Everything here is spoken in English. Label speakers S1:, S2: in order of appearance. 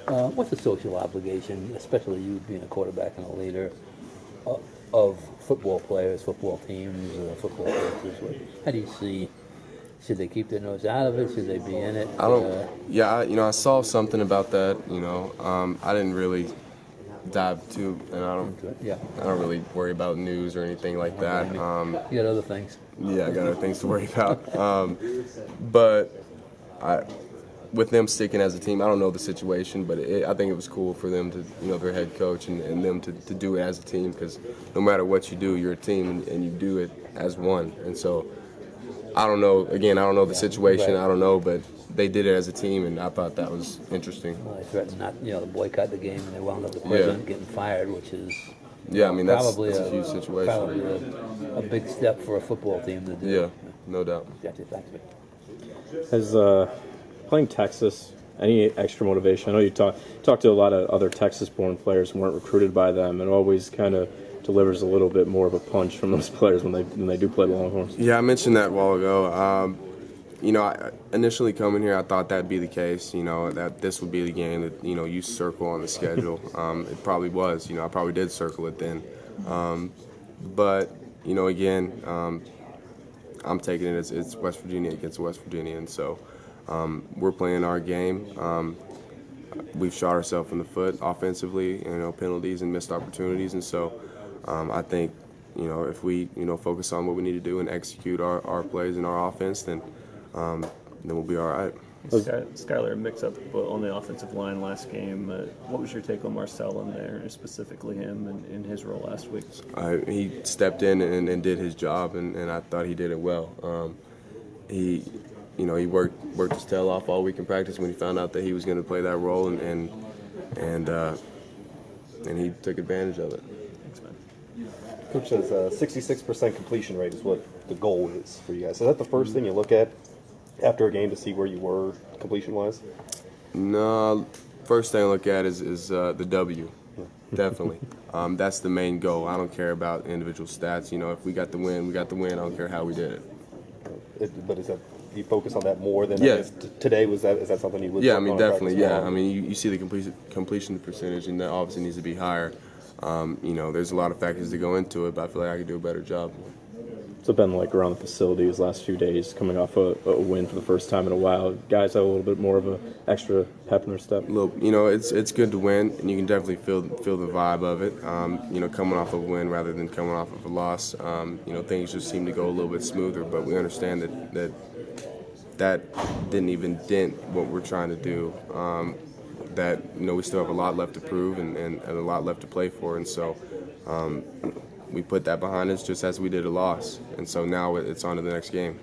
S1: What's the social obligation, especially you being a quarterback and a leader, of football players, football teams, football coaches? How do you see? Should they keep their nose out of it? Should they be in it?
S2: I don't. Yeah, I saw something about that. I didn't really dive too, and
S1: Yeah.
S2: I don't really worry about news or anything like that.
S1: You got other things.
S2: Yeah, I got other things to worry about. But with them sticking as a team, I don't know the situation, but I think it was cool for them to, their head coach and them to do it as a team, because no matter what you do, you're a team and you do it as one. And so I don't know. Again, I don't know the situation.
S1: Right.
S2: I don't know, but they did it as a team, and I thought that was interesting.
S1: Well, they threatened not, to boycott the game, and they wound up the president getting fired, which is
S2: Yeah, I mean that's
S1: probably
S2: a huge situation.
S1: Probably a big step for a football team to do.
S2: Yeah, no doubt.
S1: Gotcha, thanks, man.
S3: Has playing Texas any extra motivation? I know you talked to a lot of other Texas-born players who weren't recruited by them, and always kind of delivers a little bit more of a punch from those players when they do play the Longhorns.
S2: Yeah, I mentioned that a while ago. I initially coming here, I thought that'd be the case. That this would be the game that you circle on the schedule. It probably was. I probably did circle it then. But again, I'm taking it as it's West Virginia against West Virginia, and so we're playing our game. We've shot ourselves in the foot offensively, penalties and missed opportunities, and so I think if we focus on what we need to do and execute our plays and our offense, then we'll be all right.
S4: Skyler mixed up on the offensive line last game. What was your take on Marcel in there, specifically him and in his role last week?
S2: He stepped in and did his job, and I thought he did it well. He worked his tail off all week in practice when he found out that he was going to play that role, and he took advantage of it.
S4: Thanks, man.
S5: Coach says 66% completion rate is what the goal is for you guys. Is that the first thing you look at after a game to see where you were completion-wise?
S2: No, first thing I look at is the W, definitely. That's the main goal. I don't care about individual stats. If we got the win, we got the win. I don't care how we did it.
S5: But is that you focus on that more than
S2: Yeah.
S5: today? Is that something you would?
S2: Yeah, I
S5: work
S2: mean
S5: on
S2: definitely.
S5: practice
S2: Yeah,
S5: more?
S2: I mean you see the completion percentage, and that obviously needs to be higher. There's a lot of factors that go into it, but I feel like I could do a better job.
S3: What's it been like around the facility these last few days, coming off a win for the first time in a while? Guys have a little bit more of a extra pep in their step.
S2: It's good to win, and you can definitely feel the vibe of it. Coming off of a win rather than coming off of a loss, things just seem to go a little bit smoother. But we understand that didn't even dent what we're trying to do. We still have a lot left to prove and a lot left to play for, and so we put that behind us just as we did a loss. And so now it's on to the next game.